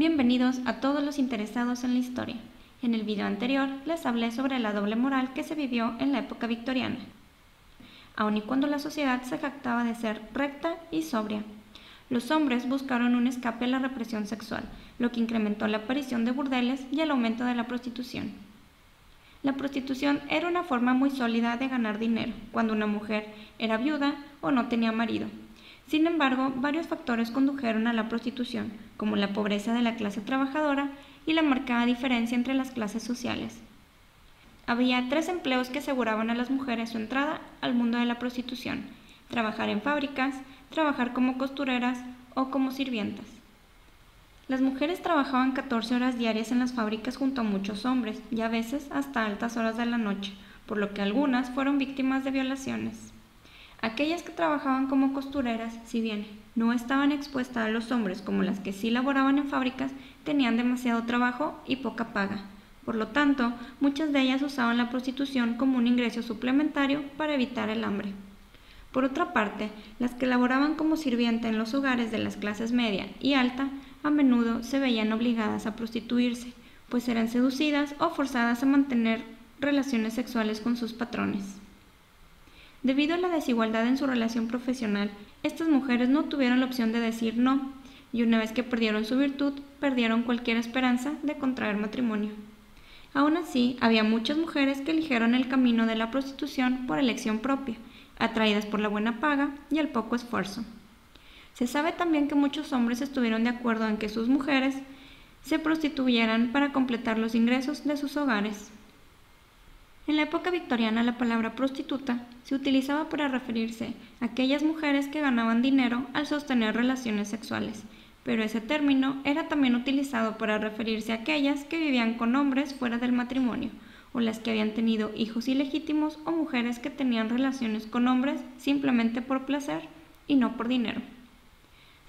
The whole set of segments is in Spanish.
Bienvenidos a todos los interesados en la historia. En el video anterior les hablé sobre la doble moral que se vivió en la época victoriana, aun y cuando la sociedad se jactaba de ser recta y sobria. Los hombres buscaron un escape a la represión sexual, lo que incrementó la aparición de burdeles y el aumento de la prostitución. La prostitución era una forma muy sólida de ganar dinero cuando una mujer era viuda o no tenía marido. Sin embargo, varios factores condujeron a la prostitución, como la pobreza de la clase trabajadora y la marcada diferencia entre las clases sociales. Había 3 empleos que aseguraban a las mujeres su entrada al mundo de la prostitución: trabajar en fábricas, trabajar como costureras o como sirvientas. Las mujeres trabajaban 14 horas diarias en las fábricas junto a muchos hombres, y a veces hasta altas horas de la noche, por lo que algunas fueron víctimas de violaciones. Aquellas que trabajaban como costureras, si bien no estaban expuestas a los hombres como las que sí laboraban en fábricas, tenían demasiado trabajo y poca paga. Por lo tanto, muchas de ellas usaban la prostitución como un ingreso suplementario para evitar el hambre. Por otra parte, las que laboraban como sirvienta en los hogares de las clases media y alta, a menudo se veían obligadas a prostituirse, pues eran seducidas o forzadas a mantener relaciones sexuales con sus patrones. Debido a la desigualdad en su relación profesional, estas mujeres no tuvieron la opción de decir no, y una vez que perdieron su virtud, perdieron cualquier esperanza de contraer matrimonio. Aún así, había muchas mujeres que eligieron el camino de la prostitución por elección propia, atraídas por la buena paga y el poco esfuerzo. Se sabe también que muchos hombres estuvieron de acuerdo en que sus mujeres se prostituyeran para completar los ingresos de sus hogares. En la época victoriana, la palabra prostituta se utilizaba para referirse a aquellas mujeres que ganaban dinero al sostener relaciones sexuales, pero ese término era también utilizado para referirse a aquellas que vivían con hombres fuera del matrimonio, o las que habían tenido hijos ilegítimos, o mujeres que tenían relaciones con hombres simplemente por placer y no por dinero.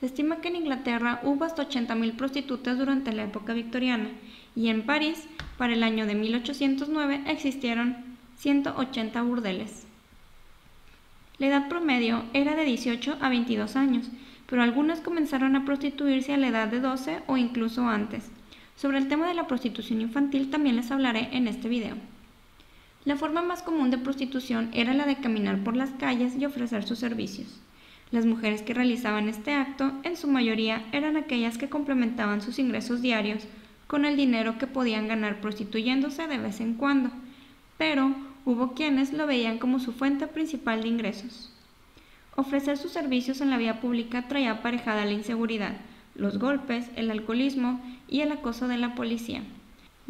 Se estima que en Inglaterra hubo hasta 80.000 prostitutas durante la época victoriana, y en París, para el año de 1809, existieron 180 burdeles. La edad promedio era de 18 a 22 años, pero algunas comenzaron a prostituirse a la edad de 12 o incluso antes. Sobre el tema de la prostitución infantil también les hablaré en este video. La forma más común de prostitución era la de caminar por las calles y ofrecer sus servicios. Las mujeres que realizaban este acto, en su mayoría, eran aquellas que complementaban sus ingresos diarios con el dinero que podían ganar prostituyéndose de vez en cuando, pero hubo quienes lo veían como su fuente principal de ingresos. Ofrecer sus servicios en la vía pública traía aparejada la inseguridad, los golpes, el alcoholismo y el acoso de la policía.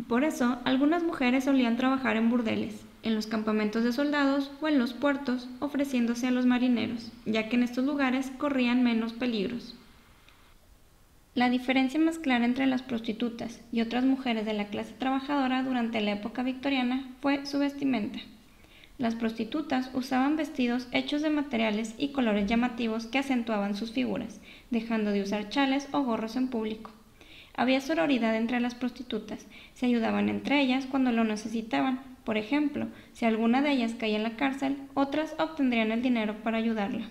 Por eso, algunas mujeres solían trabajar en burdeles, en los campamentos de soldados o en los puertos, ofreciéndose a los marineros, ya que en estos lugares corrían menos peligros. La diferencia más clara entre las prostitutas y otras mujeres de la clase trabajadora durante la época victoriana fue su vestimenta. Las prostitutas usaban vestidos hechos de materiales y colores llamativos que acentuaban sus figuras, dejando de usar chales o gorros en público. Había sororidad entre las prostitutas, se ayudaban entre ellas cuando lo necesitaban. Por ejemplo, si alguna de ellas caía en la cárcel, otras obtendrían el dinero para ayudarla.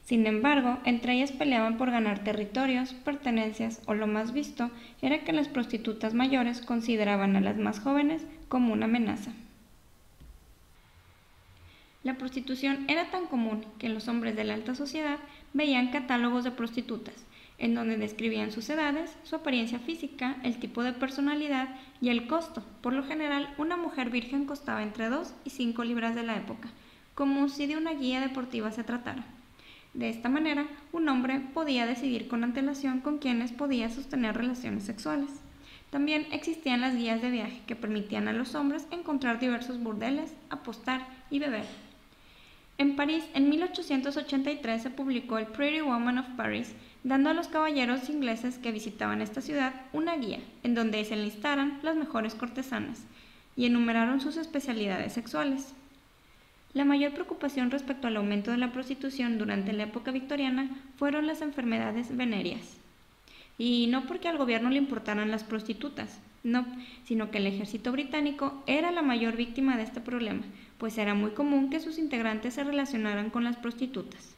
Sin embargo, entre ellas peleaban por ganar territorios, pertenencias o lo más visto era que las prostitutas mayores consideraban a las más jóvenes como una amenaza. La prostitución era tan común que los hombres de la alta sociedad veían catálogos de prostitutas, en donde describían sus edades, su apariencia física, el tipo de personalidad y el costo. Por lo general, una mujer virgen costaba entre 2 y 5 libras de la época, como si de una guía deportiva se tratara. De esta manera, un hombre podía decidir con antelación con quienes podía sostener relaciones sexuales. También existían las guías de viaje que permitían a los hombres encontrar diversos burdeles, apostar y beber. En París, en 1883 se publicó el Pretty Woman of Paris, dando a los caballeros ingleses que visitaban esta ciudad una guía en donde se enlistaran las mejores cortesanas y enumeraron sus especialidades sexuales. La mayor preocupación respecto al aumento de la prostitución durante la época victoriana fueron las enfermedades venéreas. Y no porque al gobierno le importaran las prostitutas, no, sino que el ejército británico era la mayor víctima de este problema, pues era muy común que sus integrantes se relacionaran con las prostitutas.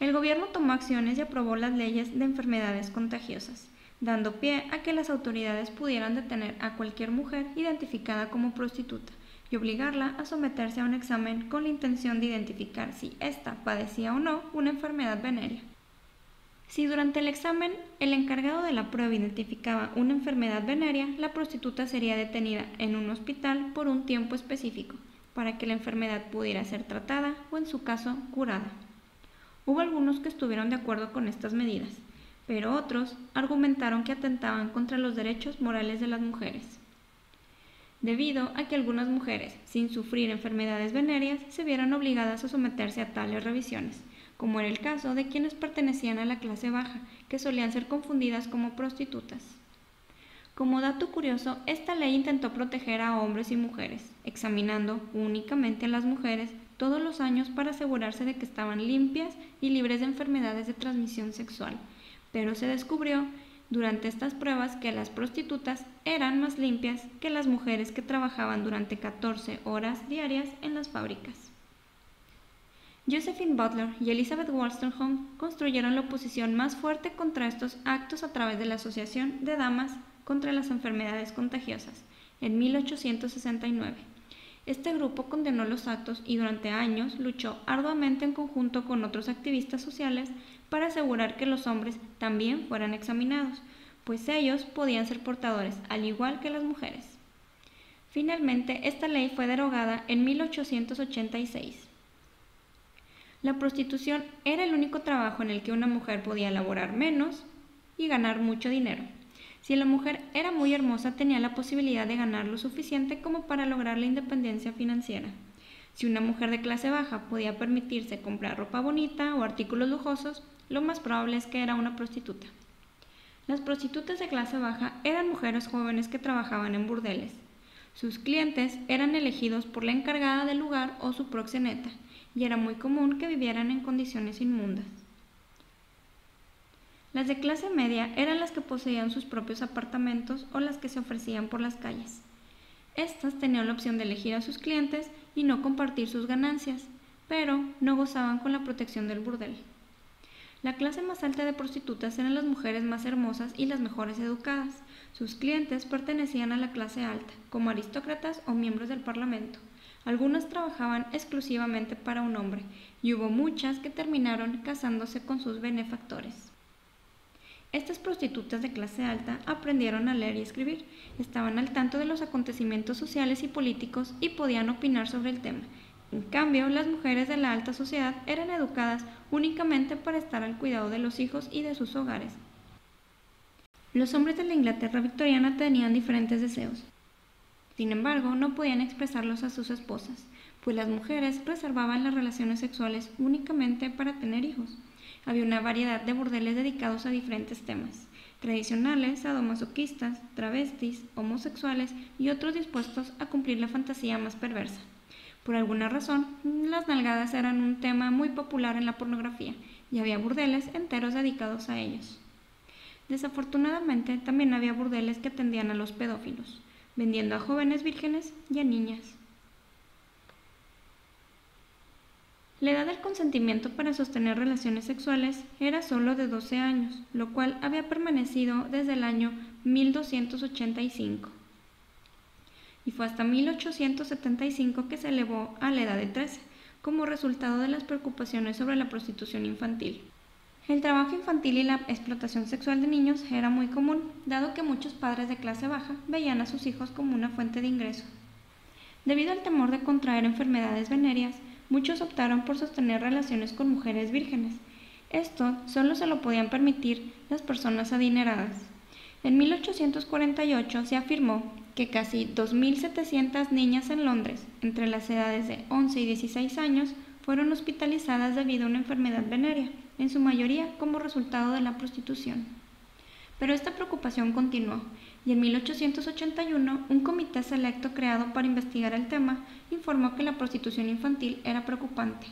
El gobierno tomó acciones y aprobó las leyes de enfermedades contagiosas. dando pie a que las autoridades pudieran detener a cualquier mujer identificada como prostituta y obligarla a someterse a un examen con la intención de identificar si ésta padecía o no una enfermedad venérea. Si durante el examen el encargado de la prueba identificaba una enfermedad venérea, la prostituta sería detenida en un hospital por un tiempo específico para que la enfermedad pudiera ser tratada o, en su caso, curada. Hubo algunos que estuvieron de acuerdo con estas medidas, pero otros argumentaron que atentaban contra los derechos morales de las mujeres, debido a que algunas mujeres, sin sufrir enfermedades venéreas, se vieran obligadas a someterse a tales revisiones, como era el caso de quienes pertenecían a la clase baja, que solían ser confundidas como prostitutas. Como dato curioso, esta ley intentó proteger a hombres y mujeres, examinando únicamente a las mujeres todos los años para asegurarse de que estaban limpias y libres de enfermedades de transmisión sexual, pero se descubrió durante estas pruebas que las prostitutas eran más limpias que las mujeres que trabajaban durante 14 horas diarias en las fábricas. Josephine Butler y Elizabeth Wolstenholme construyeron la oposición más fuerte contra estos actos a través de la Asociación de Damas contra las Enfermedades Contagiosas, en 1869. Este grupo condenó los actos y durante años luchó arduamente en conjunto con otros activistas sociales para asegurar que los hombres también fueran examinados, pues ellos podían ser portadores, al igual que las mujeres. Finalmente, esta ley fue derogada en 1886. La prostitución era el único trabajo en el que una mujer podía laborar menos y ganar mucho dinero. Si la mujer era muy hermosa, tenía la posibilidad de ganar lo suficiente como para lograr la independencia financiera. Si una mujer de clase baja podía permitirse comprar ropa bonita o artículos lujosos, lo más probable es que era una prostituta. Las prostitutas de clase baja eran mujeres jóvenes que trabajaban en burdeles. Sus clientes eran elegidos por la encargada del lugar o su proxeneta, y era muy común que vivieran en condiciones inmundas. Las de clase media eran las que poseían sus propios apartamentos o las que se ofrecían por las calles. Estas tenían la opción de elegir a sus clientes y no compartir sus ganancias, pero no gozaban con la protección del burdel. La clase más alta de prostitutas eran las mujeres más hermosas y las mejores educadas. Sus clientes pertenecían a la clase alta, como aristócratas o miembros del parlamento. Algunas trabajaban exclusivamente para un hombre, y hubo muchas que terminaron casándose con sus benefactores. Estas prostitutas de clase alta aprendieron a leer y escribir, estaban al tanto de los acontecimientos sociales y políticos y podían opinar sobre el tema. En cambio, las mujeres de la alta sociedad eran educadas únicamente para estar al cuidado de los hijos y de sus hogares. Los hombres de la Inglaterra victoriana tenían diferentes deseos. Sin embargo, no podían expresarlos a sus esposas, pues las mujeres reservaban las relaciones sexuales únicamente para tener hijos. Había una variedad de burdeles dedicados a diferentes temas, tradicionales, sadomasoquistas, travestis, homosexuales y otros dispuestos a cumplir la fantasía más perversa. Por alguna razón, las nalgadas eran un tema muy popular en la pornografía y había burdeles enteros dedicados a ellos. Desafortunadamente, también había burdeles que atendían a los pedófilos, vendiendo a jóvenes vírgenes y a niñas. La edad del consentimiento para sostener relaciones sexuales era solo de 12 años, lo cual había permanecido desde el año 1285. Y fue hasta 1875 que se elevó a la edad de 13, como resultado de las preocupaciones sobre la prostitución infantil. El trabajo infantil y la explotación sexual de niños era muy común, dado que muchos padres de clase baja veían a sus hijos como una fuente de ingreso. Debido al temor de contraer enfermedades venéreas, muchos optaron por sostener relaciones con mujeres vírgenes. Esto solo se lo podían permitir las personas adineradas. En 1848 se afirmó que casi 2.700 niñas en Londres, entre las edades de 11 y 16 años, fueron hospitalizadas debido a una enfermedad venérea, en su mayoría como resultado de la prostitución. Pero esta preocupación continuó, y en 1881 un comité selecto creado para investigar el tema informó que la prostitución infantil era preocupante.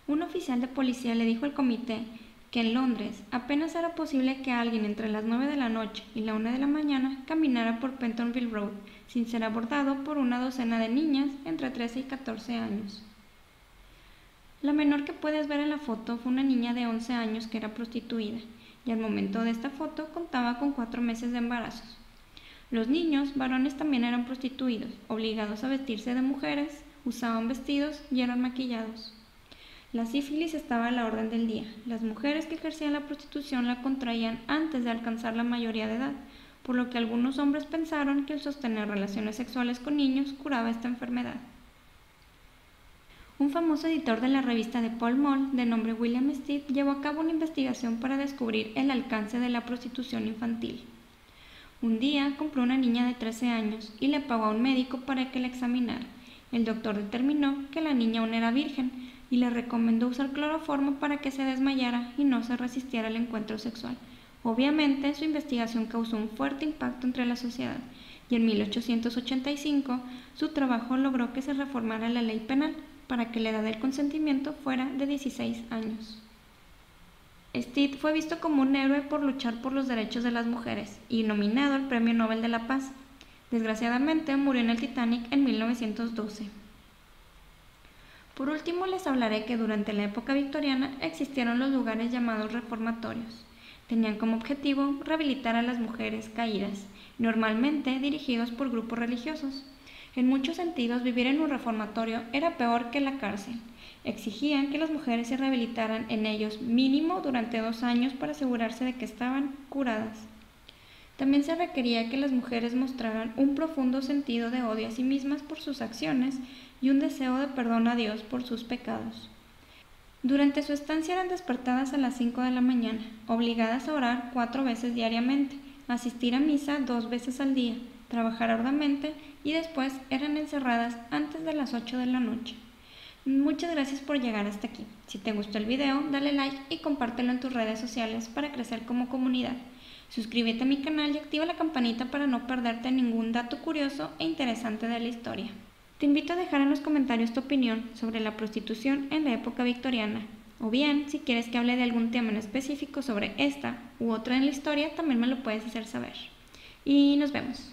Un oficial de policía le dijo al comité que en Londres apenas era posible que alguien entre las 9 de la noche y la 1 de la mañana caminara por Pentonville Road sin ser abordado por una docena de niñas entre 13 y 14 años. La menor que puedes ver en la foto fue una niña de 11 años que era prostituida, y al momento de esta foto contaba con 4 meses de embarazos. Los niños varones también eran prostituidos, obligados a vestirse de mujeres, usaban vestidos y eran maquillados. La sífilis estaba a la orden del día. Las mujeres que ejercían la prostitución la contraían antes de alcanzar la mayoría de edad, por lo que algunos hombres pensaron que el sostener relaciones sexuales con niños curaba esta enfermedad. Un famoso editor de la revista de Pall Mall, de nombre William Stead, llevó a cabo una investigación para descubrir el alcance de la prostitución infantil. Un día compró una niña de 13 años y le pagó a un médico para que la examinara. El doctor determinó que la niña aún era virgen y le recomendó usar cloroformo para que se desmayara y no se resistiera al encuentro sexual. Obviamente, su investigación causó un fuerte impacto entre la sociedad y en 1885 su trabajo logró que se reformara la ley penal para que la edad del consentimiento fuera de 16 años. Stead fue visto como un héroe por luchar por los derechos de las mujeres y nominado al Premio Nobel de la Paz. Desgraciadamente murió en el Titanic en 1912. Por último les hablaré que durante la época victoriana existieron los lugares llamados reformatorios. Tenían como objetivo rehabilitar a las mujeres caídas, normalmente dirigidos por grupos religiosos. En muchos sentidos, vivir en un reformatorio era peor que la cárcel. Exigían que las mujeres se rehabilitaran en ellos mínimo durante 2 años para asegurarse de que estaban curadas. También se requería que las mujeres mostraran un profundo sentido de odio a sí mismas por sus acciones y un deseo de perdón a Dios por sus pecados. Durante su estancia eran despertadas a las 5 de la mañana, obligadas a orar 4 veces diariamente, asistir a misa 2 veces al día, trabajar arduamente y después eran encerradas antes de las 8 de la noche. Muchas gracias por llegar hasta aquí. Si te gustó el video, dale like y compártelo en tus redes sociales para crecer como comunidad. Suscríbete a mi canal y activa la campanita para no perderte ningún dato curioso e interesante de la historia. Te invito a dejar en los comentarios tu opinión sobre la prostitución en la época victoriana, o bien, si quieres que hable de algún tema en específico sobre esta u otra en la historia, también me lo puedes hacer saber. Y nos vemos.